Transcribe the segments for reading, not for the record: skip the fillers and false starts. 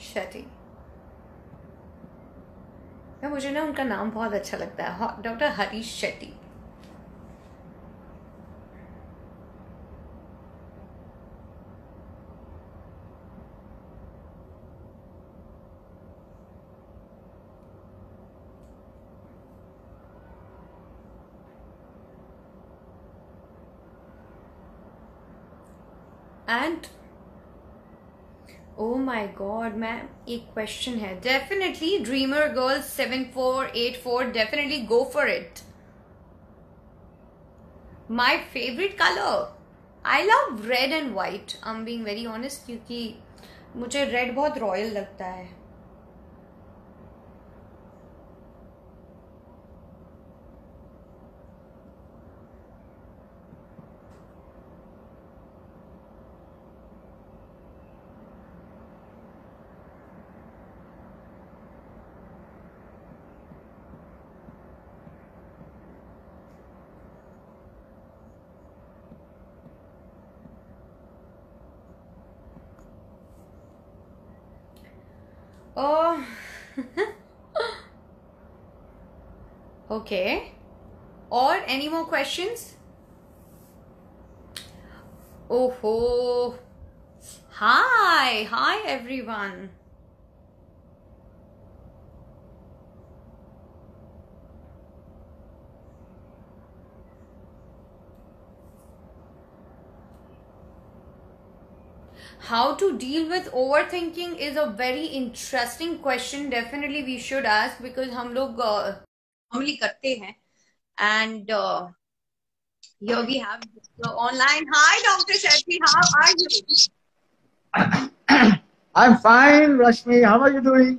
शेट्टी। या मुझे ना उनका नाम बहुत अच्छा लगता है, doctor Harish Shetty. And oh my god ma'am, एक क्वेश्चन है। Definitely dreamer girl 7484, definitely go for it. My favourite colour, I love red and white. I am being very honest, क्योंकि मुझे रेड बहुत रॉयल लगता है। Oh, okay. Or any more questions? Oh ho. Hi everyone. How to deal with overthinking is a very interesting question. Definitely we should ask, because हम लोग normally करते हैं. And here we have online. Hi Dr. Shetty, how are you? I'm fine, Rashmi. How are you doing?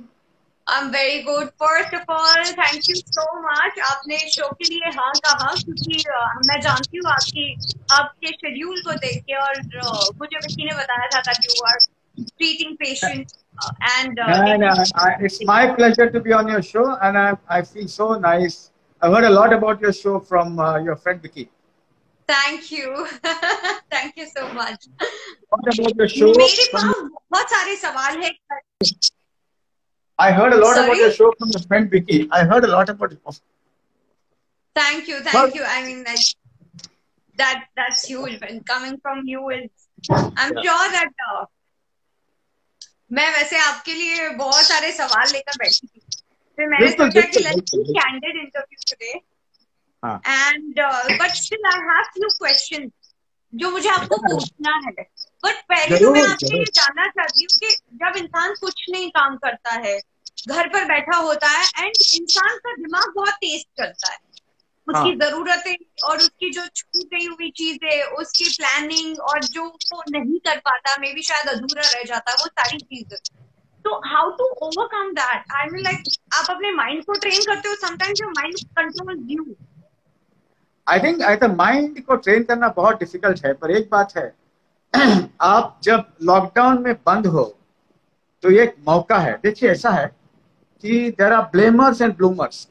I'm very good. First of all, thank you so much. आपने show के लिए हाँ कहा, क्योंकि मैं जानती हूँ आपके शेड्यूल को देख के, और मुझे किसी ने बताया था that you are treating patients and it's my pleasure to be on your show, and I feel so nice. I've heard a lot about your show from your friend Vicky. Thank you. Thank you so much. What about your show? मेरे पास बहुत सारे सवाल हैं। I heard a lot about your show from your friend Vicky. I heard a lot about it. Thank you, thank you. I mean, that's huge. When coming from you is, I'm sure that मैं वैसे आपके लिए बहुत सारे सवाल लेकर बैठी थी, फिर मैंने सोचा कि let's do candid interview today. And but still I have few questions जो मुझे आपको पूछना है। बट पहले तो मैं आपसे ये जानना चाहती हूँ कि जब इंसान कुछ नहीं काम करता है, घर पर बैठा होता है, एंड इंसान का दिमाग बहुत तेज चलता है, उसकी जरूरतें और उसकी जो छूट गई हुई चीजें, उसकी प्लानिंग, और जो वो नहीं कर पाता, मे बी शायद अधूरा रह जाता है, वो सारी चीजें। तो how to overcome that? I mean like, आप अपने माइंड को ट्रेन करते हो, sometimes your mind controls you. I think mind को ट्रेन करना बहुत डिफिकल्ट है, पर एक बात है, आप जब लॉकडाउन में बंद हो तो ये एक मौका है। देखिए, ऐसा है कि there are blamers and bloomers.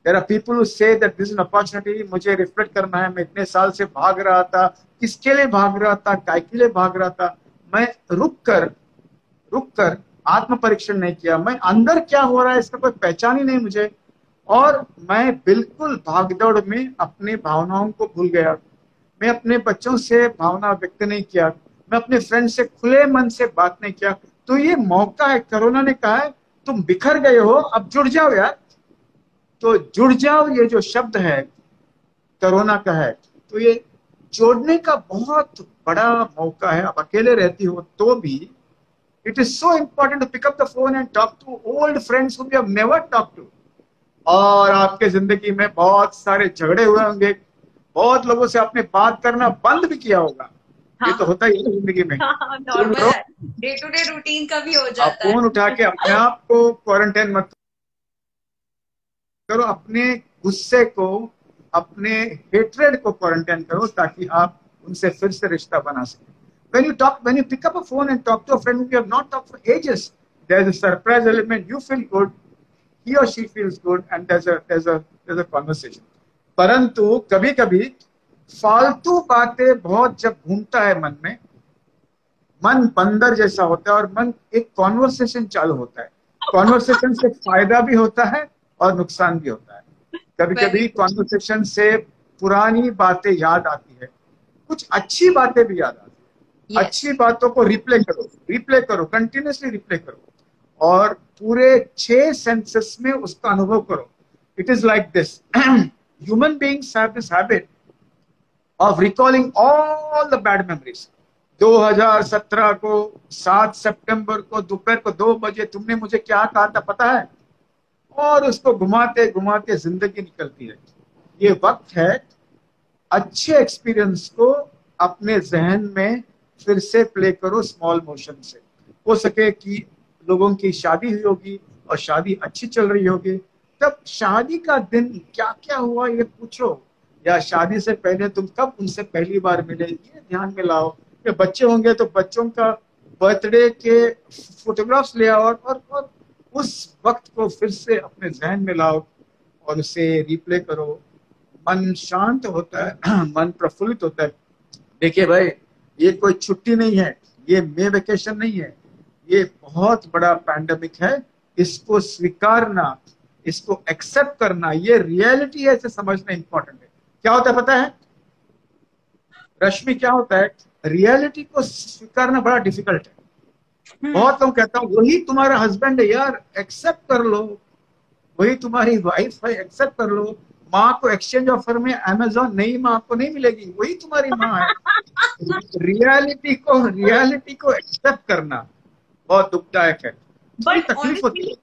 There are people who say that this is an opportunity, मुझे रिफ्लेक्ट करना है, मैं इतने साल से भाग रहा था, किसके लिए भाग रहा था, काय के लिए भाग रहा था, मैं रुक कर आत्म परीक्षण नहीं किया, मैं अंदर क्या हो रहा है इसका कोई पहचान ही नहीं मुझे, और मैं बिल्कुल भागदौड़ में अपनी भावनाओं को भूल गया। मैं अपने बच्चों से भावना व्यक्त नहीं किया, मैं अपने फ्रेंड से खुले मन से बात नहीं किया। तो ये मौका है। कोरोना ने कहा है तुम बिखर गए हो, अब जुड़ जाओ यार। तो जुड़ जाओ, ये जो शब्द है कोरोना का है, तो ये जोड़ने का बहुत बड़ा मौका है। आप अकेले रहती हो तो भी it is so important to pick up the phone and talk to old friends whom you have never talked to। और आपके जिंदगी में बहुत सारे झगड़े हुए होंगे, बहुत लोगों से आपने बात करना बंद भी किया होगा। ये तो होता ही है जिंदगी में, नॉर्मल है, डे टू डे रूटीन का भी हो जाता है। फोन उठा के अपने आप को क्वारंटाइन मत करो, अपने गुस्से को, अपने हेट्रेड को क्वारंटाइन करो, ताकि आप उनसे फिर से रिश्ता बना सकें। when you pick up a phone and talk to a friend whom you have not talked for ages, there's a surprise element, you feel good, he or she feels good, and there's a conversation। परंतु कभी कभी फालतू बातें बहुत जब घूमता है मन में, मन बंदर जैसा होता है और मन एक कॉन्वर्सेशन चालू होता है। कॉन्वर्सेशन से फायदा भी होता है और नुकसान भी होता है। कभी कभी कॉन्वर्सेशन से पुरानी बातें याद आती है, कुछ अच्छी बातें भी याद आती है। अच्छी बातों को रिप्ले करो, कंटिन्यूसली रिप्ले करो और पूरे 6 सेंसेस में उसका अनुभव करो। It is like this, human beings have this habit of recalling all the bad memories. 2017 को 7 सितंबर को दोपहर को 2 बजे तुमने मुझे क्या कहा था पता है, और उसको घुमाते घुमाते जिंदगी निकलती है। ये वक्त है अच्छे एक्सपीरियंस को अपने जहन में फिर से प्ले करो स्मॉल मोशन से। हो सके कि लोगों की शादी हुई होगी और शादी अच्छी चल रही होगी, तब शादी का दिन क्या क्या हुआ ये पूछो, या शादी से पहले तुम कब उनसे पहली बार मिले ये ध्यान में लाओ। या बच्चे होंगे तो बच्चों का बर्थडे के फोटोग्राफ्स ले आओ और उस वक्त को फिर से अपने जहन में लाओ और उसे रिप्ले करो। मन शांत होता है, मन प्रफुल्लित होता है। देखिए भाई, ये कोई छुट्टी नहीं है, ये मे वेकेशन नहीं है, ये बहुत बड़ा पैंडेमिक है। इसको स्वीकारना, इसको एक्सेप्ट करना, ये रियलिटी है, इसे समझना इंपॉर्टेंट है। क्या होता है पता है रश्मि, क्या होता है, रियलिटी को स्वीकारना बड़ा डिफिकल्ट है। बहुत लोग कहता हूँ वही तुम्हारा हस्बैंड है यार, एक्सेप्ट कर लो, वही तुम्हारी वाइफ है, एक्सेप्ट कर लो। माँ को एक्सचेंज ऑफर में अमेजोन नई माँ को नहीं मिलेगी, वही तुम्हारी माँ है। रियलिटी को एक्सेप्ट करना बहुत दुखदायक है, तकलीफ होती है।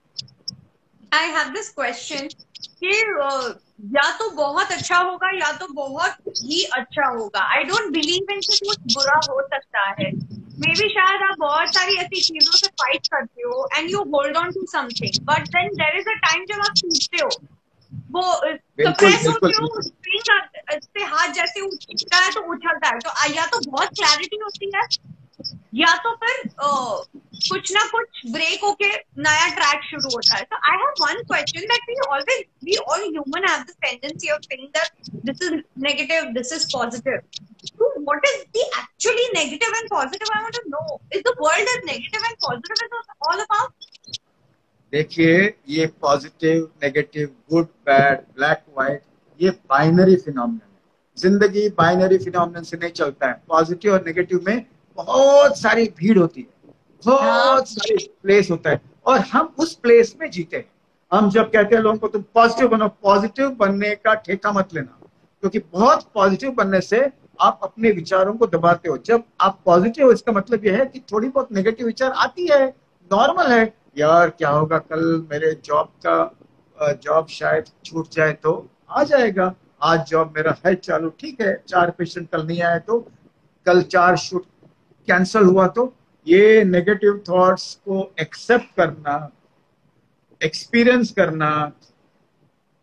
I have this question कि या तो बहुत अच्छा होगा या तो बहुत ही अच्छा होगा। I don't believe in कि कुछ बुरा हो सकता है। मे बी शायद आप बहुत सारी ऐसी चीजों से फाइट करते हो and you hold on to something, but then there is a time जब आप टूटते हो, वो सप्रेस होते हो, स्प्रिंग से हाथ जैसे उठता है तो उछलता है। तो या तो बहुत क्लैरिटी होती है या तो फिर कुछ ना कुछ ब्रेक होके नया ट्रैक शुरू होता है। So I have one question that we all human have this tendency of saying that this is negative, this is positive. So what is the actually negative and positive? I want to know. Is the world as negative and positive is all about? देखिए, ये positive negative, good bad, black white, ये binary phenomenon है। जिंदगी binary phenomenon से नहीं चलता है। Positive और नेगेटिव में बहुत सारी भीड़ होती है, बहुत सारे प्लेस होता है और हम उस प्लेस में जीते हैं। हम जब कहते हैं लोगों को तुम पॉजिटिव बनो, पॉजिटिव बनने का ठेका मत लेना, क्योंकि बहुत पॉजिटिव बनने से आप अपने विचारों को दबाते हो। जब आप पॉजिटिव हो, इसका मतलब यह है कि थोड़ी बहुत नेगेटिव विचार आती है, नॉर्मल है। यार क्या होगा कल, मेरे जॉब शायद छूट जाए तो आ जाएगा, आज जॉब मेरा है चालू, ठीक है, 4 पेशेंट कल नहीं आए तो, कल 4 शूट कैंसल हुआ तो। ये नेगेटिव थॉट्स को एक्सेप्ट करना, एक्सपीरियंस करना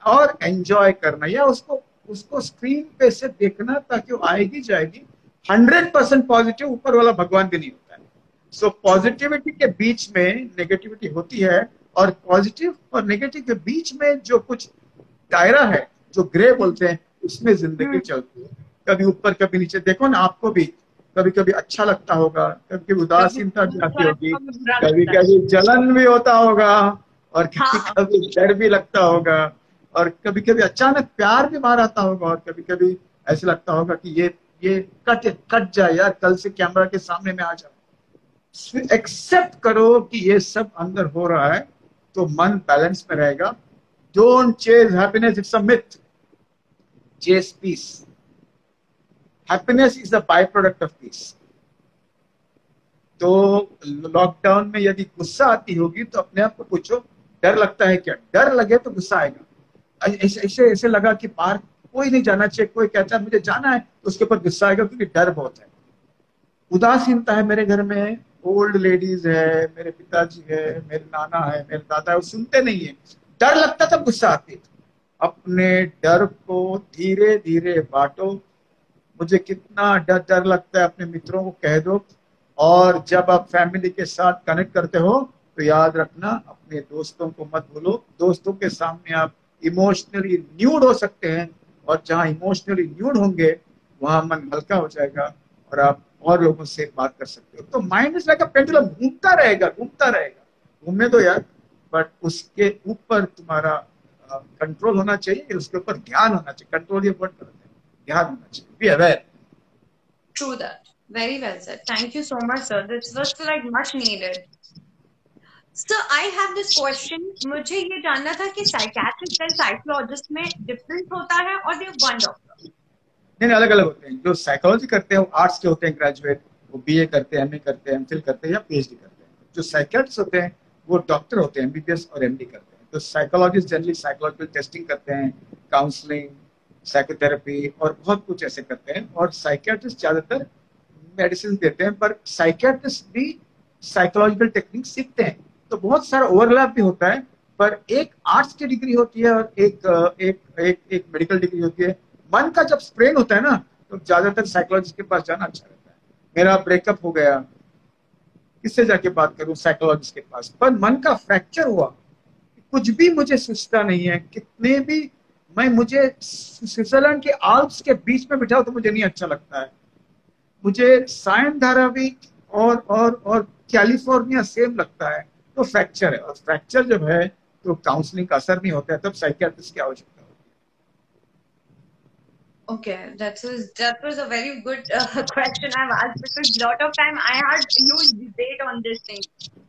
और एंजॉय करना, या उसको स्क्रीन पे से देखना ताकि वो आएगी जाएगी। 100% पॉजिटिव ऊपर वाला भगवान भी नहीं होता है। सो पॉजिटिविटी के बीच में नेगेटिविटी होती है और पॉजिटिव और नेगेटिव के बीच में जो कुछ दायरा है, जो ग्रे बोलते हैं, उसमें जिंदगी चलती है। कभी ऊपर कभी नीचे। देखो ना, आपको भी कभी कभी अच्छा लगता होगा, कभी कभी उदासीनता भी आती होगी, कभी कभी जलन भी होता होगा और कभी कभी डर भी लगता होगा और कभी कभी अचानक प्यार भी बाहर आता होगा और कभी कभी ऐसे लगता होगा कि ये कट जाए यार, कल से कैमरा के सामने में आ जाए। एक्सेप्ट करो कि ये सब अंदर हो रहा है तो मन बैलेंस में रहेगा। Don't chase happiness, it's a myth, chase peace. Happiness is a byproduct of peace. तो लॉकडाउन में यदि गुस्सा आती होगी तो अपने आप को पूछो, डर लगता है क्या? डर लगे तो गुस्सा आएगा। ऐसे लगा कि बाहर कोई नहीं जाना चाहिए, कोई कहता है मुझे जाना है, तो उसके ऊपर गुस्सा आएगा क्योंकि डर बहुत है। उदासीनता है, मेरे घर में ओल्ड लेडीज है, मेरे पिताजी है, मेरे नाना है, मेरे दादा है, वो सुनते नहीं है, डर लगता तब गुस्सा आती है। अपने डर को धीरे धीरे बांटो। मुझे कितना डर लगता है अपने मित्रों को कह दो। और जब आप फैमिली के साथ कनेक्ट करते हो तो याद रखना, अपने दोस्तों को मत भूलो। दोस्तों के सामने आप इमोशनली न्यूड हो सकते हैं और जहां इमोशनली न्यूड होंगे वहां मन हल्का हो जाएगा और आप और लोगों से बात कर सकते हो। तो mind is like a pendulum, घूमता रहेगा घूमता रहेगा, घूमने दो यार, बट उसके ऊपर तुम्हारा कंट्रोल होना चाहिए, उसके ऊपर ध्यान होना चाहिए। कंट्रोल ये वर्ड गलत है, ध्यान होना चाहिए, be aware. True that. Very well said. Thank you so much, sir. This was like much needed. So I have this question. मुझे ये जानना था कि साइकियाट्रिस्ट एंड साइकोलॉजिस्ट में डिफरेंस होता है और दे वन डॉक्टर? नहीं, अलग अलग होते हैं। जो साइकोलॉजी करते हैं वो आर्ट्स के होते हैं ग्रेजुएट, वो बीए करते हैं, एमए करते हैं, एमफिल करते हैं या पीएचडी करते हैं। जो साइकियाट्रिस्ट होते हैं वो डॉक्टर होते हैं, एमबीबीएस और एमडी करते हैं। तो साइकोलॉजिस्ट जनरली साइकोलॉजिकल टेस्टिंग करते हैं, काउंसलिंग, साइकोथेरेपी और बहुत कुछ ऐसे करते हैं। और साइकियाट्रिस्ट ज्यादातर मेडिसिन देते हैं, पर साइकियाट्रिस्ट भी साइकोलॉजिकल टेक्निक सीखते हैं। तो बहुत सारा ओवरलैप भी होता है, पर एक आर्ट्स की डिग्री होती है और एक मेडिकल डिग्री होती है। मन का जब स्ट्रेन होता है ना, तो ज्यादातर साइकोलॉजिस्ट के पास जाना अच्छा रहता है। मेरा ब्रेकअप हो गया, किससे जाके बात करूं? साइकोलॉजिस्ट के पास। पर मन का फ्रैक्चर हुआ, कुछ भी मुझे सोचता नहीं है, कितने भी मुझे स्विट्जरलैंड के आल्प्स के बीच में बिठाओ तो मुझे नहीं अच्छा लगता है। मुझे सायन धारावी और कैलिफोर्निया सेम लगता है। तो फ्रैक्चर है, और फ्रैक्चर जब है तो काउंसलिंग का असर नहीं होता है, तब साइकियाट्रिस्ट की आवश्यकता होती है। Okay, that was a very good question I've asked, because lot of time I had huge debate on this thing.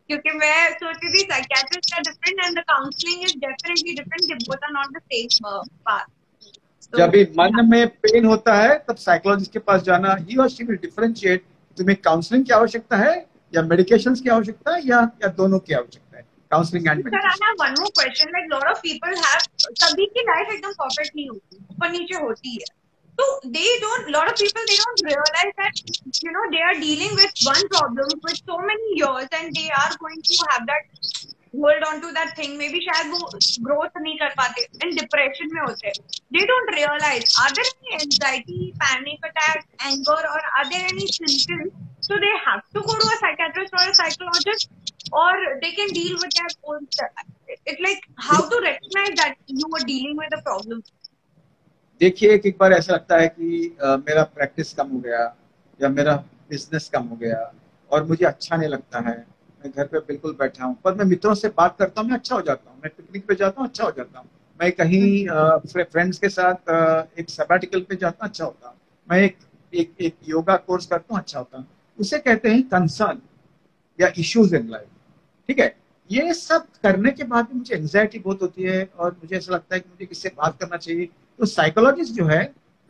क्योंकि मैं सोचती थी psychiatrist are different and the counseling is definitely different. They both are not the same path. So, जब भी मन में pen होता है तब साइकोलॉजिस्ट के पास जाना, ही और शी विल डिफरेंशिएट तुम्हें काउंसलिंग की आवश्यकता है या मेडिकेशंस की आवश्यकता है या दोनों की आवश्यकता है, counselling and Sir, I have one more question. Like lot of people have, सभी की लाइफ एकदम परफेक्ट नहीं होती, ऊपर नीचे होती है। So lot of people, they don't realize that, they are dealing with one problem for so many years and they are going to have that, hold on to that thing. Maybe शायद वो growth नहीं कर पाते and depression में होते हैं. They don't realize, are there any anxiety, panic attack, anger, or are there any symptoms? So they have to go to a psychiatrist or a psychologist, or they can deal with their own stuff. It's like how to recognize that you are dealing with a problem. देखिए, एक बार ऐसा लगता है कि मेरा practice कम हो गया या मेरा बिजनेस कम हो गया और मुझे अच्छा नहीं लगता है, मैं घर पे बिल्कुल बैठा हूँ, पर मैं मित्रों से बात करता हूँ, मैं अच्छा हो जाता हूँ, मैं पिकनिक पे जाता हूँ, अच्छा हो जाता हूँ, मैं कहीं फ्रेंड्स के साथ एक सबैटिकल पे जाता हूँ, अच्छा होता हूँ, मैं एक योगा कोर्स करता हूँ, अच्छा होता हूँ। उसे कहते हैं कंसर्न या इश्यूज इन लाइफ। ठीक है, ये सब करने के बाद भी मुझे एंजाइटी बहुत होती है और मुझे ऐसा लगता है कि मुझे किससे बात करना चाहिए। तो साइकोलॉजिस्ट जो है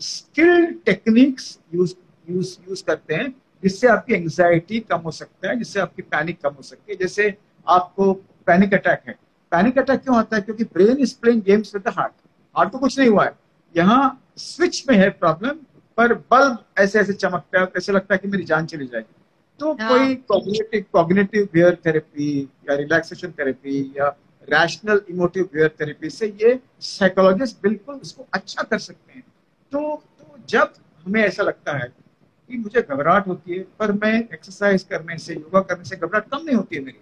स्किल्ड टेक्निक्स यूज करते हैं, जिससे आपकी एंजाइटी कम हो सकता है, जिससे आपकी पैनिक कम हो सकती है। जैसे आपको पैनिक अटैक है, पैनिक अटैक क्यों आता है? क्योंकि brain is playing games with the heart. Heart को कुछ नहीं हुआ है, यहाँ स्विच में है प्रॉब्लम, पर बल्ब ऐसे ऐसे चमकता है, ऐसे लगता है कि मेरी जान चली जाएगी। तो कोई कॉग्निटिव बिहेवियर थेरेपी या रिलैक्सेशन थेरेपी या रैशनल इमोटिव बिहेवियर थेरेपी से ये साइकोलॉजिस्ट बिल्कुल उसको अच्छा कर सकते हैं। तो जब हमें ऐसा लगता है कि मुझे घबराहट होती है, पर मैं एक्सरसाइज करने से, योगा करने से घबराहट कम नहीं होती है मेरी,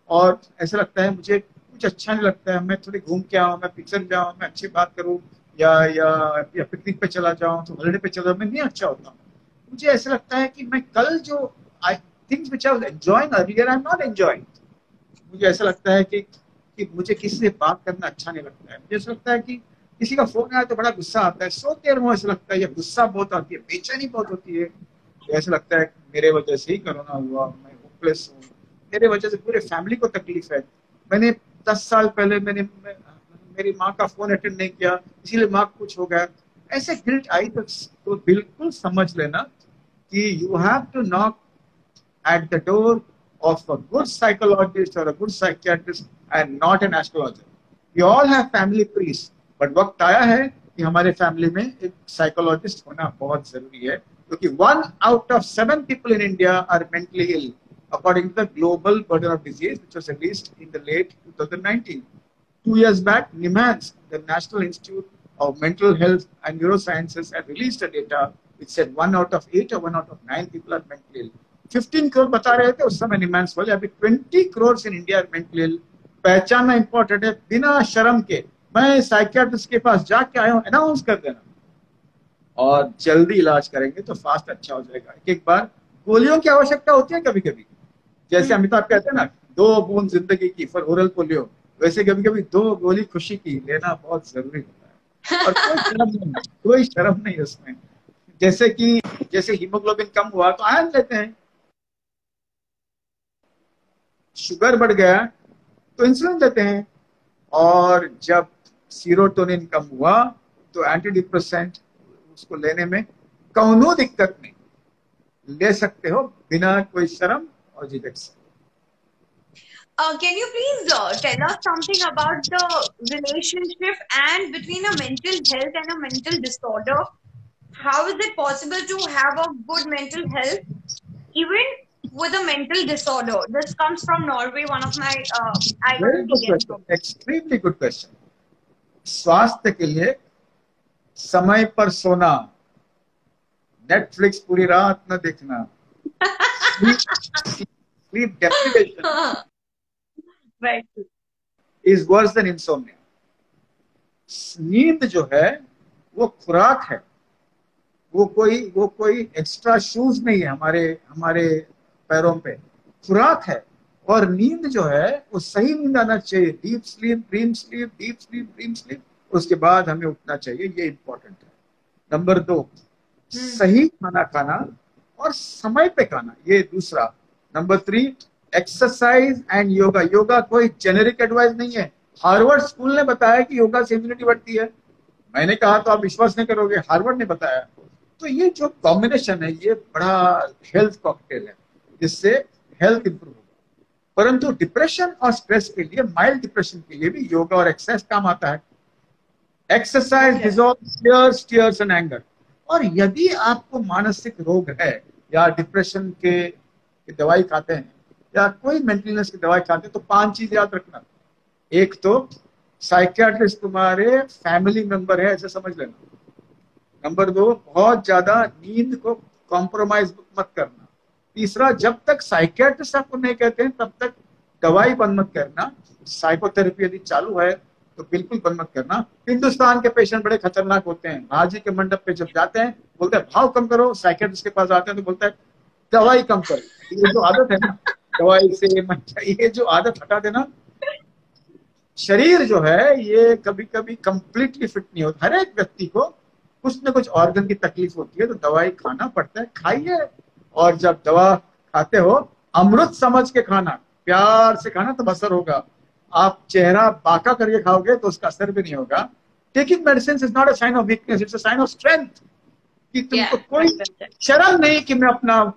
और ऐसा लगता है मुझे कुछ अच्छा नहीं लगता है, मैं थोड़ी घूम के आऊँ, मैं पिक्चर जाऊँ, मैं अच्छी बात करूँ या पिकनिक पे चला जाऊँ, तो हॉलिडे पे चला जाऊँ, मैं नहीं अच्छा होता हूँ। मुझे ऐसा लगता है कि मैं कल जो things which I was enjoying earlier, I'm not enjoying. मुझे ऐसा लगता है कि मुझे किसी से बात करना अच्छा नहीं लगता है। मुझे ऐसा लगता है कि किसी का फोन आया तो बड़ा गुस्सा आता है, सो देर में ऐसा लगता है, ये गुस्सा बहुत आती है, बेचैनी बहुत होती है। ऐसा लगता है मेरे वजह से ही कोरोना हुआ, मैं होपलेस हूँ, मेरे वजह से पूरे फैमिली को तकलीफ है। मैंने 10 साल पहले मेरी माँ का फोन अटेंड नहीं किया, इसीलिए माँ को कुछ हो गया। ऐसे गिल्ट आई तो बिल्कुल समझ लेना कि you have to knock at the door of a good psychologist or a good psychiatrist and not an astrologer. We all have family priests, but वक्त आया है कि हमारे फैमिली में एक साइकोलॉजिस्ट होना बहुत जरूरी है, क्योंकि 1 out of 7 people in India are mentally ill, according to the Global Burden of Disease, which was released in the late 2019. 2 years back, NIMHANS, the National Institute of Mental Health and Neurosciences, had released a data which said 1 out of 8 or 1 out of 9 people are mentally ill. 15 crore बता रहे थे उस समय निमांस वाले, अभी 20 crore in India mentally ill. पहचानना important है, बिना शर्म के। मैं साइकियाट्रिस्ट के पास जाके आया हूँ, अनाउंस कर देना। और जल्दी इलाज करेंगे तो फास्ट अच्छा हो जाएगा। एक बार गोलियों की आवश्यकता होती है कभी कभी, जैसे अमिताभ कहते हैं ना, 2 बूंद जिंदगी की फॉर ओरल पोलियो, वैसे कभी कभी 2 गोली खुशी की लेना बहुत जरूरी होता है। और कोई शर्म नहीं उसमें। जैसे कि जैसे हीमोग्लोबिन कम हुआ तो आयरन लेते हैं, शुगर बढ़ गया तो इंसुलिन लेते हैं, और जब सीरोटोनिन कम हुआ तो एंटी डिप्रेसेंट उसको लेने में कौनो दिक्कत नहीं, ले सकते हो बिना कोई शर्म और झिझक से। Can you please tell us something about the relationship and between a mental health and a mental disorder? How is it possible to have a good mental health even with a mental disorder? This comes from Norway. One of my I got very a good DM question, from. Extremely good question. स्वास्थ्य के लिए समय पर सोना, Netflix पूरी रात न देखना, sleep deprivation Right. Is worse than insomnia. नींद जो है वो खुराक है, वो कोई एक्स्ट्रा शूज नहीं है हमारे हमारे पैरों पे, खुराक है। और नींद जो है वो सही नींद आना चाहिए, deep sleep, dream sleep, deep sleep, dream sleep, उसके बाद हमें उठना चाहिए, ये इंपॉर्टेंट है। नंबर 2, सही खाना खाना और समय पे खाना, ये दूसरा। Number 3, exercise and yoga. Yoga कोई जेनेरिक एडवाइस नहीं है, हार्वर्ड स्कूल ने बताया कि योगा से इम्यूनिटी बढ़ती है। मैंने कहा तो आप विश्वास नहीं करोगे, हार्वर्ड ने बताया। तो ये जो कॉम्बिनेशन है ये बड़ा हेल्थ कॉकटेल है, जिससे हेल्थ इंप्रूव होगा। परंतु डिप्रेशन और स्ट्रेस के लिए, माइल्ड डिप्रेशन के लिए भी योगा और एक्सरसाइज काम आता है। Exercise dissolves tears, tears and anger. और यदि आपको मानसिक रोग है या डिप्रेशन के दवाई खाते हैं या कोई मेंटलनेस की दवाई खाते हैं तो 5 चीज याद रखना। एक तो साइकियाट्रिस्ट तुम्हारे फैमिली मेंबर है ऐसे समझ लेना। नंबर 2, बहुत ज्यादा नींद को कॉम्प्रोमाइज मत करना। तीसरा, जब तक साइकियाट्रिस्ट आपको नहीं कहते हैं तब तक दवाई बंद मत करना। साइकोथेरेपी यदि चालू है तो बिल्कुल बंद मत करना। हिंदुस्तान के पेशेंट बड़े खतरनाक होते हैं, महाजी के मंडप पे जब जाते हैं बोलते हैं भाव कम करो, साइकियाट्रिस्ट के पास आते हैं तो बोलते हैं दवाई कम करो। ये जो आदत है ना, दवाई से ये जो आदत हटा देना। शरीर जो है ये कभी कभी कंप्लीटली फिट नहीं होता, हर एक व्यक्ति को कुछ न कुछ ऑर्गन की तकलीफ होती है तो दवाई खाना पड़ता है, खाइए। और जब दवा खाते हो अमृत समझ के खाना, प्यार से खाना तो असर होगा। आप चेहरा बांका करके खाओगे तो उसका असर भी नहीं होगा। Taking medicine is not a sign of weakness, it's a sign of strength. कि तुमको कोई शर्म नहीं कि मैं अपना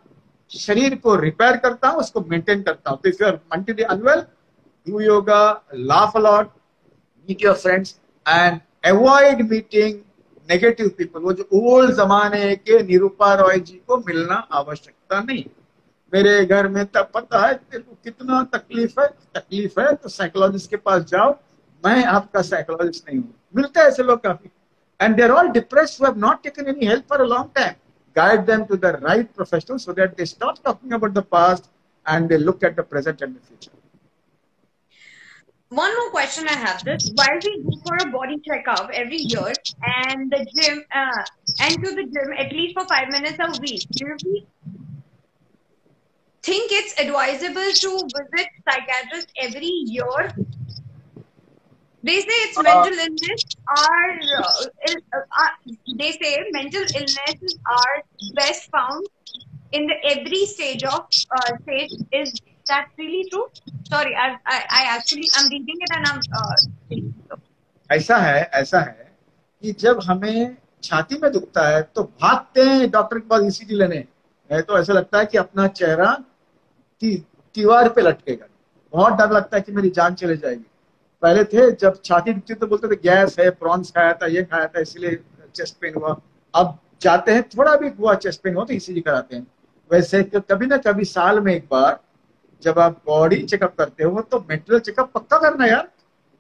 शरीर को रिपेयर करता हूँ, उसको मेंटेन करता हूँ। If you are mentally unwell, do yoga, laugh a lot, meet your friends and avoid meeting negative people। वो जो ओल्ड जमाने के निरूपा रॉय जी को मिलना आवश्यकता नहीं। मेरे घर में तब पता है तेरे को कितना तकलीफ है तो साइकोलॉजिस्ट के पास जाओ, मैं आपका साइकोलॉजिस्ट नहीं हूँ। मिलते हैं ऐसे लोग काफी, and they're all depressed who have not taken any help for a long time. Guide them to the right professional so that they stop talking about the past and they look at the present and the future. One more question I have this. While we go for a body checkup every year and the gym, and to the gym at least for 5 minutes a week, do you think it's advisable to visit psychiatrist every year? They say it's mental illness they say mental illnesses are best found in the every stage of stage. Is that really true? Sorry, I actually I'm reading it and I'm ऐसा है कि जब हमें छाती में दुखता है तो भागते हैं डॉक्टर के पास ईसीजी लेने, है तो ऐसा लगता है कि अपना चेहरा दीवार पे लटकेगा, बहुत डर लगता है कि मेरी जान चले जाएगी। पहले थे जब छाती दुखती तो बोलते थे गैस है, प्रॉन्स खाया था, ये खाया था इसलिए चेस्ट पेन हुआ। अब जाते हैं थोड़ा भी हुआ चेस्ट पेन हो तो ईसीजी कराते हैं। वैसे कभी ना कभी साल में एक बार जब आप बॉडी चेकअप करते हो तो मेंटल चेकअप पक्का करना यार,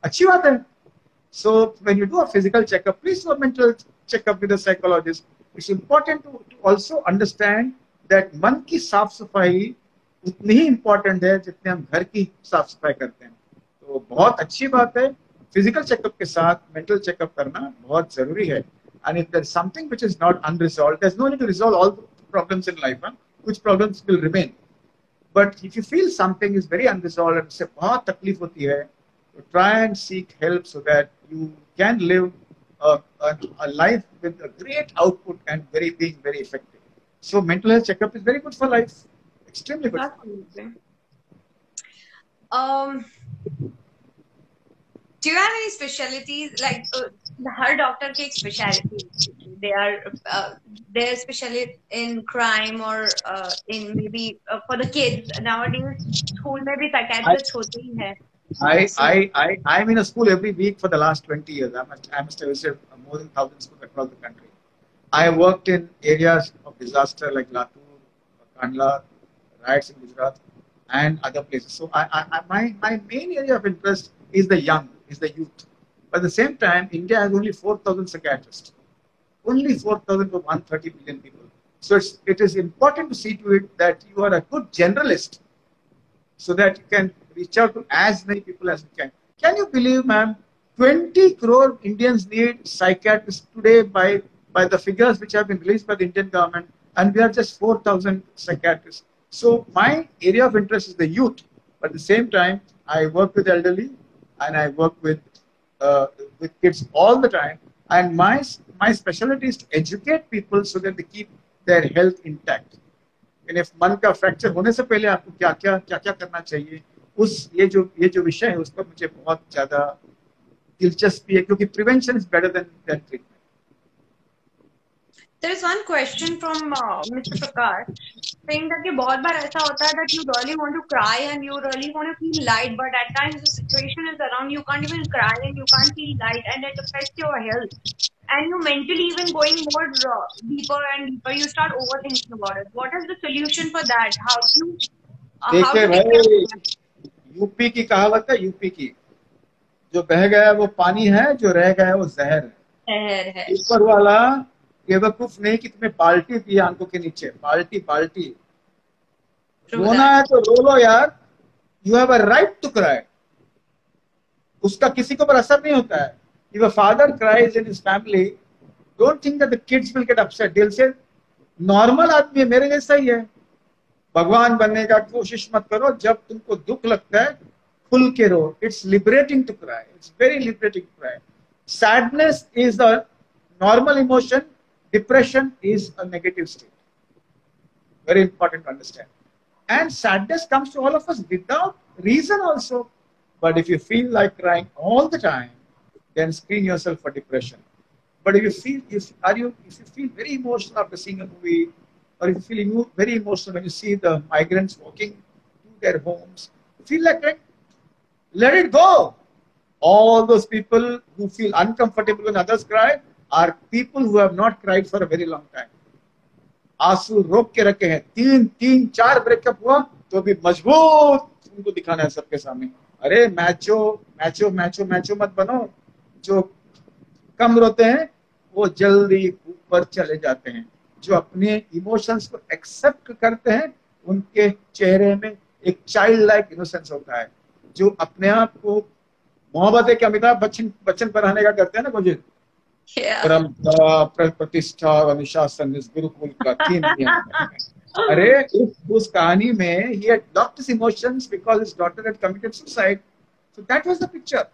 अच्छी बात है। So when you do a physical checkup, please do a mental checkup with a psychologist. It's important to also understand that मन की साफ सफाई उतनी ही इम्पोर्टेंट है जितने हम घर की साफ सफाई करते हैं। तो बहुत अच्छी बात है, फिजिकल चेकअप के साथ मेंटल चेकअप करना बहुत जरूरी है। And if there's something which is not unresolved, there's no need to resolve all problems in life, which problems will remain. But if you feel something is very unresolved and say बहुत तकलीफ होती है, try and seek help so that you can live a life with a great output and being very effective. So mental health checkup is very good for life, extremely good. Absolutely. Do you have any specialties like her doctor की specialty? They are they're specialists in crime or in maybe for the kids nowadays. School में भी psychiatrists होते ही हैं. I'm in a school every week for the last 20 years. I must have visited more than 1,000 schools across the country. I worked in areas of disaster like Latur, Kandla, riots in Gujarat, and other places. So my main area of interest is the young, is the youth. But at the same time, India has only 4,000 psychiatrists. Only 4,000 for 130 million people. So it is important to see to it that you are a good generalist so that you can reach out to as many people as you can. Can you believe, ma'am, 20 crore Indians need psychiatrists today by the figures which have been released by the Indian government, and we are just 4,000 psychiatrists. So my area of interest is the youth, but at the same time, I work with elderly and I work with kids all the time. And my specialty is to educate people so that they keep their health intact. And if मन का fracture होने से पहले आपको क्या करना चाहिए, ये जो विषय है उस पर मुझे बहुत ज़्यादा दिलचस्पी है, क्योंकि prevention is better than treatment. There is one question from Mr. Prakash saying that कि बहुत बार ऐसा होता है that you really want to cry and you really want to feel light, but at times the situation is around you can't even cry and you can't feel light, and it affects your health. And you mentally even going more deeper and deeper, you start overthinking about it. What is the solution for that? How do you? देखिए भाई, UP की कहावत है, UP की, जो बह गया वो पानी है, जो रह गया वो जहर है. ऊपर वाला बेवकूफ नहीं कि तुम्हें बाल्टी दी आंखों के नीचे, बाल्टी रोना है तो रो लो यार. You have a right to cry. उसका किसी के ऊपर असर नहीं होता है. If a father cries in his family, don't think that the kids will get upset. They'll say, normal आदमी है, मेरे जैसा ही है. भगवान बनने का कोशिश मत करो. जब तुमको दुख लगता है, खुल के रो. It's liberating to cry. It's very liberating to cry. Sadness is a normal emotion. Depression is a negative state. Very important to understand. And sadness comes to all of us without reason also. But if you feel like crying all the time, then screen yourself for depression. But if you feel very emotional after seeing a movie, or if you feel very emotional when you see the migrants walking to their homes, feel like crying, let it go. All those people who feel uncomfortable when others cry are people who have not cried for a very long time. आंसू रोक के रखे हैं. 3-4 breakup हुआ तो भी मजबूत उनको दिखाना है सबके सामने. अरे मैचो मत बनो. जो कम रोते हैं वो जल्दी ऊपर चले जाते हैं. जो अपने इमोशंस को एक्सेप्ट करते हैं उनके चेहरे में एक चाइल्ड लाइक इनोसेंस होता है. जो अपने आप को मोहब्बत के अमिताभ बच्चन बनाने का करते हैं ना मुझे, परंपरा प्रतिष्ठा अनुशासन इस गुरुकुल का 3 नियम. अरे उस कहानी में he had locked his emotions because his daughter had committed suicide. So that was the picture.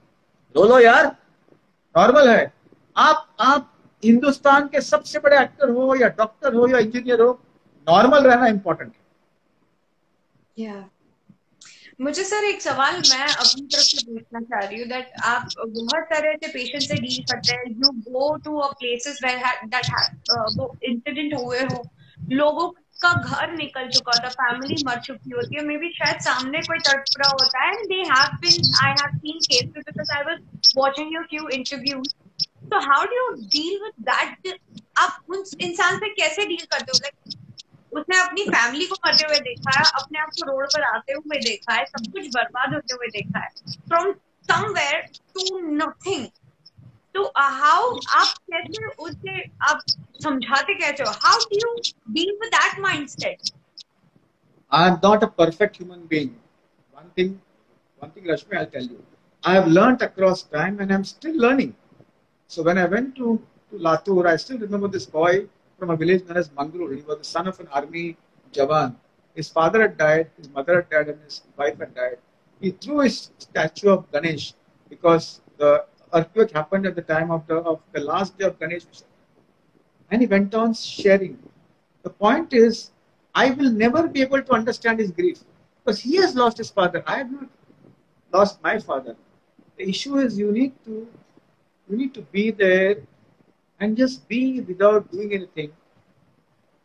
लो यार, नॉर्मल है. आप हिंदुस्तान के सबसे बड़े एक्टर हो या डॉक्टर हो या इंजीनियर हो, नॉर्मल रहना इंपॉर्टेंट है. मुझे सर एक सवाल मैं अपनी तरफ से पूछना चाह रही हूँ दैट आप बहुत सारे ऐसे पेशेंट से डील करते हैं. You go to a places that वो इंसिडेंट हुए हो, लोगों का घर निकल चुका होता, फैमिली मर चुकी होती है, मे बी शायद सामने कोई तड़प रहा होता है. And they have been, I have seen cases because I was watching your few interviews. So how do you deal with that? आप उन इंसान से कैसे डील करते हो? लाइक उसने अपनी फैमिली को मरते हुए देखा है, अपने आप को रोड पर आते हुए देखा है, सब कुछ बर्बाद होते हुए देखा है, फ्रॉम समवेयर टू नथिंग. तो हाउ आप कैसे उसे आप समझाते कैसे हो? How do you deal with that mindset? I am not a perfect human being. One thing Rashmi, I'll tell you, I have learned across time and I'm still learning. So when I went to to Latur. I still remember this boy from a village known as Mangalore. He was the son of an army jawan. His father had died, his mother had died, and his wife had died. He threw his statue of Ganesh because the earthquake happened at the time of the last day of Ganesh. And he went on sharing. The point is, I will never be able to understand his grief because he has lost his father. I have not lost my father. The issue is you need to be there and just be without doing anything.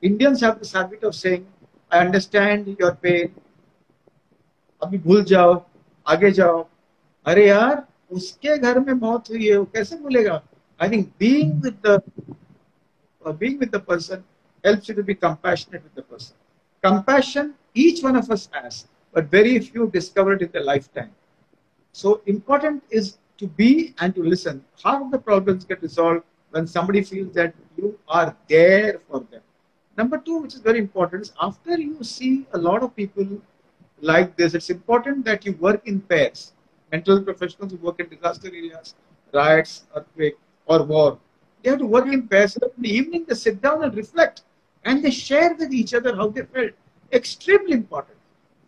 Indians have this habit of saying, I understand your pain. अभी भूल जाओ, आगे जाओ. अरे यार, उसके घर में मौत हुई है, वो कैसे भूलेगा? I think being with the person helps you to be compassionate with the person. Compassion, each one of us has, but very few discover it in their lifetime. So important is to be and to listen. Half of the problems get resolved when somebody feels that you are there for them. Number two, which is very important, is after you see a lot of people like this, it's important that you work in pairs. Mental health professionals who work in disaster areas, riots, earthquake, or war, they have to work in pairs. So in the evening, they sit down and reflect, and they share with each other how they felt. Extremely important.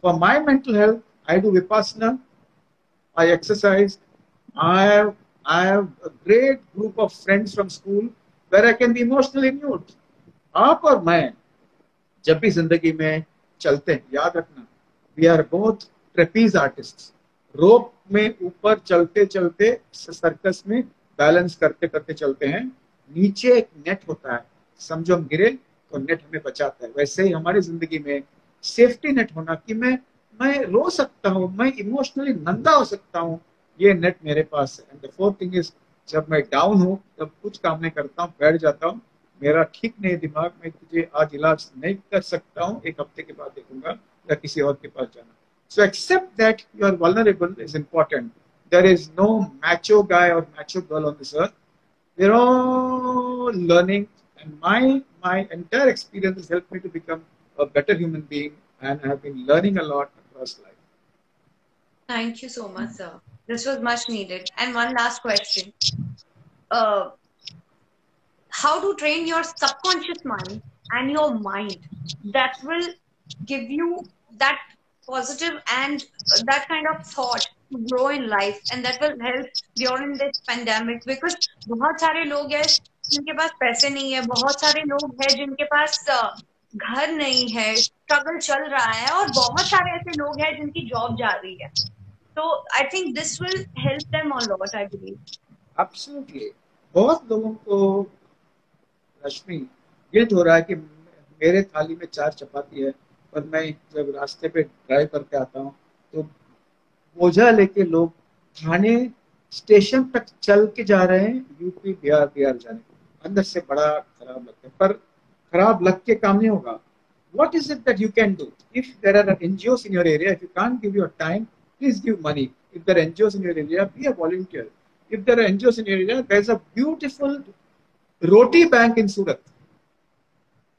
For my mental health, I do Vipassana, I exercise. I have a great group of friends from school where I can be emotionally mute. आप और मैं जब भी जिंदगी में चलते हैं, याद रखना, we are both trapeze artists. रोप में ऊपर चलते चलते सर्कस में बैलेंस करते करते चलते हैं, नीचे एक नेट होता है, समझो हम गिरे तो नेट हमें बचाता है. वैसे ही हमारी जिंदगी में सेफ्टी नेट होना कि मैं रो सकता हूँ, मैं इमोशनली नंगा हो सकता हूँ, ये नेट मेरे पास है. And the fourth thing is, जब मैं डाउन हूँ तब कुछ काम नहीं करता हूँ, बैठ जाता हूँ, मेरा ठीक नहीं दिमाग, मैं तुझे आज इलाज नहीं कर सकता हूँ, एक हफ्ते के बाद देखूंगा या किसी और के पास जाना. So accept that you are vulnerable is important. There is no macho guy or macho girl on this earth. We're all learning, and my entire experience has helped me to become a better human being, and I have been learning a lot across life. Thank you so much, sir. This was much needed. And one last question. How to train your subconscious mind and your mind that will give you that positive and that kind of thought to grow in life, and that will help during this pandemic, because बहुत सारे लोग हैं जिनके पास पैसे नहीं है, बहुत सारे लोग हैं जिनके पास घर नहीं है, स्ट्रगल चल रहा है, और बहुत सारे ऐसे लोग हैं जिनकी जॉब जा रही है. So I think this will help them a lot, I believe. Absolutely. बहुत लोगों को रश्मि गिल्ट हो रहा है कि मेरे थाली में 4 चपाती है, पर मैं जब रास्ते पे ड्राइव करके आता हूँ तो बोझा लेके लोग थाने स्टेशन तक चल के जा रहे हैं, यूपी बिहार जाने. अंदर से बड़ा खराब लगता है, पर खराब लग के काम नहीं होगा. What is it that you can do? If there are NGOs in your area, if you can't give your time, please give money. If there are NGOs in your area, be a volunteer. If there are NGOs in your area, there's a beautiful roti bank in Surat.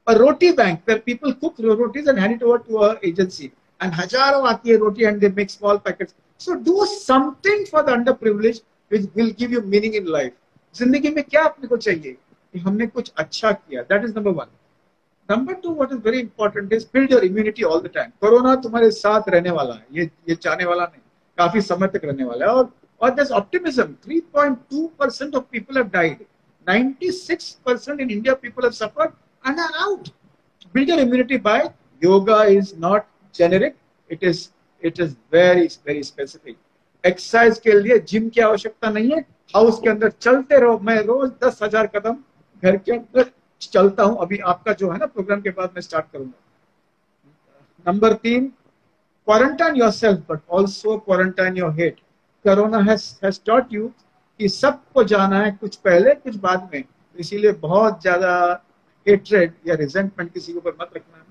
A roti bank where people cook rotis and hand it over to an agency. And हजारों आती है roti and they make small packets. So do something for the underprivileged which will give you meaning in life. जिंदगी में क्या अपने को चाहिए कि हमने कुछ अच्छा किया. That is number one. Number two, what is very important is build your immunity all the time. Corona तुम्हारे साथ रहने वाला है, ये जाने वाला नहीं, काफी समय तक रहने वाला है. और there's optimism. 3.2% of people have died. 96% in India people have suffered and are out. Build your immunity by yoga is not generic. It is very very specific. Exercise के लिए जिम की आवश्यकता नहीं है. हाउस के अंदर चलते रहो. मैं रोज 10,000 कदम घर के अंदर चलता हूं. अभी आपका जो है ना प्रोग्राम के बाद मैं स्टार्ट करूंगा. Number 3, quarantine yourself but also quarantine your hate. Corona has taught you कि सबको जाना है, कुछ पहले कुछ बाद में, इसीलिए बहुत ज्यादा हेट्रेड या रिजेंटमेंट किसी के ऊपर मत रखना.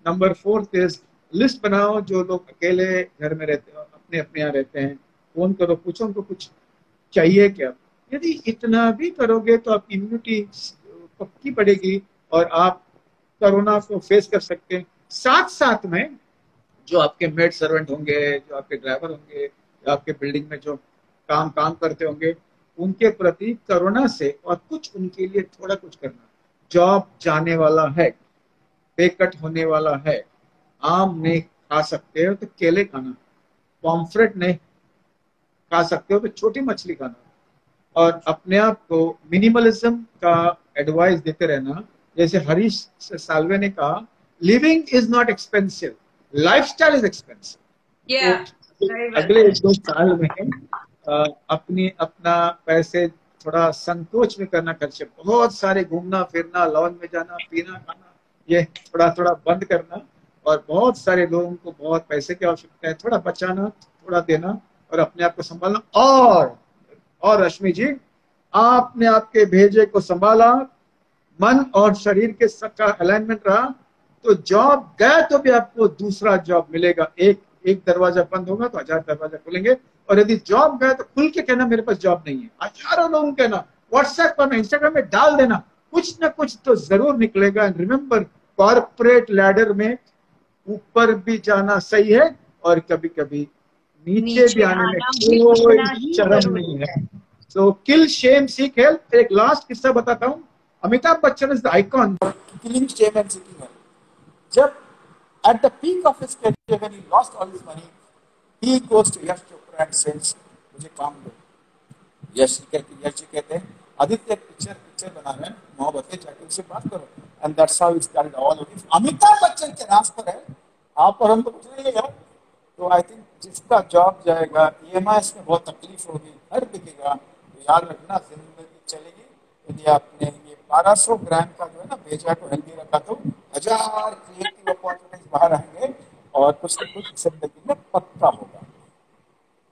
नंबर 4 इज लिस्ट बनाओ. जो लोग अकेले घर में रहते हो, अपने यहाँ रहते हैं, फोन करो, पूछो उनको कुछ चाहिए क्या. यदि इतना भी करोगे तो आपकी इम्यूनिटी पक्की पड़ेगी और आप कोरोना को फेस कर सकते हैं. साथ साथ में जो आपके मेड सर्वेंट होंगे, जो आपके ड्राइवर होंगे, जो आपके बिल्डिंग में जो काम करते होंगे, उनके प्रति करुणा से और कुछ उनके लिए थोड़ा कुछ करना। जॉब जाने वाला है, पे कट होने वाला है, आम नहीं खा सकते हो तो केले खाना, पॉम्फ्रेट नहीं खा सकते हो तो छोटी मछली खाना, और अपने आप को मिनिमलिज्म का एडवाइस देते रहना। जैसे हरीश साल्वे ने कहा, living is not expensive, lifestyle is expensive. तो अगले 1-2 साल में अपना पैसे थोड़ा संकोच में करना, खर्चे बहुत सारे घूमना फिरना, लॉन में जाना, पीना खाना, ये थोड़ा थोड़ा बंद करना। और बहुत सारे लोगों को बहुत पैसे की आवश्यकता है, थोड़ा बचाना, थोड़ा देना और अपने आप को संभालना। और रश्मि जी, आपने आपके भेजे को संभाला, मन और शरीर के सबका अलाइनमेंट रहा, तो जॉब गया तो भी आपको दूसरा जॉब मिलेगा। एक दरवाजा बंद होगा तो 1000 दरवाजा खुलेंगे। और यदि जॉब गया तो खुल के कहना मेरे पास जॉब नहीं है, हजारों लोगों कहना, व्हाट्सएप पर, इंस्टाग्राम में डाल देना, कुछ ना कुछ तो जरूर निकलेगा। रिमेंबर, कॉर्पोरेट लैडर में ऊपर भी जाना सही है और कभी कभी नीचे भी आने में कोई शर्म नहीं है। सो किल शेम सीक हेल्प। एक लास्ट किस्सा बताता हूँ। Amitabh Bachchan is the icon killing shame and seeking help. जब at the peak of his career, when he lost all his money, he goes to Yash Chopra and says, मुझे काम दो। यश जी कहते हैं, आदित्य एक पिक्चर बना रहे हैं, मोहब्बत है, जाके उससे बात करो। And that's how he started all of this। Amitabh Bachchan के नाम पर है, आप और हम तो कुछ नहीं है। तो आई थिंक जिसका जॉब जाएगा, EMIs में बहुत तकलीफ होगी, घर बिकेगा, तो याद रखना जिंदगी चलेगी। यदि आपने ये 1200 ग्राम का जो है ना भेजा को हेल्दी रखा तो 1000 क्रिएटिव अपॉर्चुनिटीज बाहर आएंगे और कुछ न कुछ जिंदगी में पक्का होगा।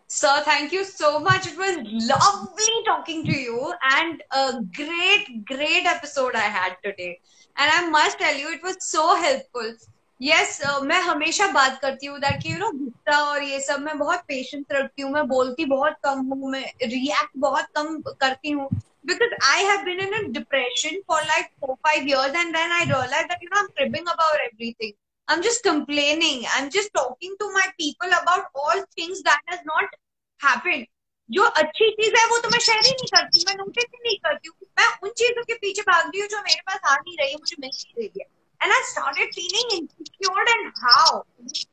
Sir, thank you so much. It was lovely talking to you and a great episode I had today. And I must tell you, it was so helpful. Yes, मैं हमेशा बात करती हूँ कि गुस्सा और ये सब मैं बहुत पेशेंस रखती हूँ, मैं बोलती बहुत कम हूँ, मैं रिएक्ट बहुत कम करती हूँ, because I have been in a depression for like 4-5 years, and then I realized that I'm cribbing about everything. I'm just complaining. I'm just talking to my people about all things that has not happened. जो अच्छी चीज है वो तो मैं share ही नहीं करती, मैं नोटिस ही नहीं करती हूँ, मैं उन चीजों के पीछे भाग रही हूँ जो मेरे पास आ नहीं रही है, मुझे मिल नहीं रही है। And I started feeling insecure and how,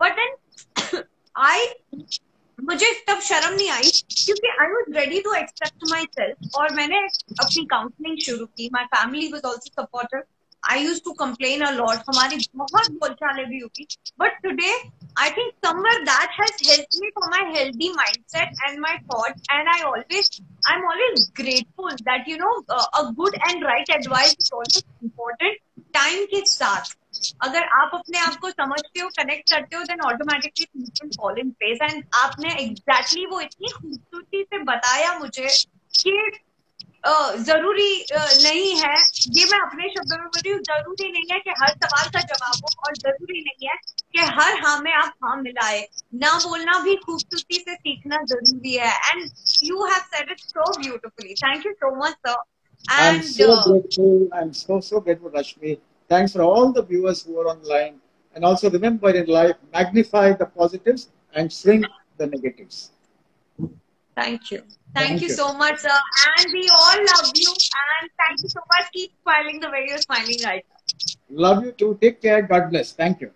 but then मुझे तब शर्म नहीं आई क्योंकि I was ready to accept myself और मैंने अपनी काउंसलिंग शुरू की। My family was also supportive. I used to complain a lot. हमारी बहुत बोलचालें भी हुई, but today I think somewhere that has helped me for my healthy mindset and my thoughts, and I'm always grateful that a good and right advice is also important. Time के साथ अगर आप अपने आप को समझते हो, कनेक्ट करते हो, then automatically things will fall in place. And आपने एग्जैक्टली वो इतनी खूबसूरती से बताया मुझे कि जरूरी नहीं है, ये मैं अपने शब्दों में बोल रही हूँ, जरूरी नहीं है कि हर सवाल का जवाब हो और जरूरी नहीं है कि हर हाँ में आप हाँ मिलाए। ना बोलना भी खूबसूरती से सीखना जरूरी है। And you have said it so beautifully. Thank you so much sir. I'm so grateful. I'm so grateful, Rashmi. Thanks for all the viewers who are online. And also remember in life, magnify the positives and shrink the negatives. Thank you. Thank you so much, sir. And we all love you. And thank you so much. Keep smiling the way you're smiling right now. Love you too. Take care. God bless. Thank you.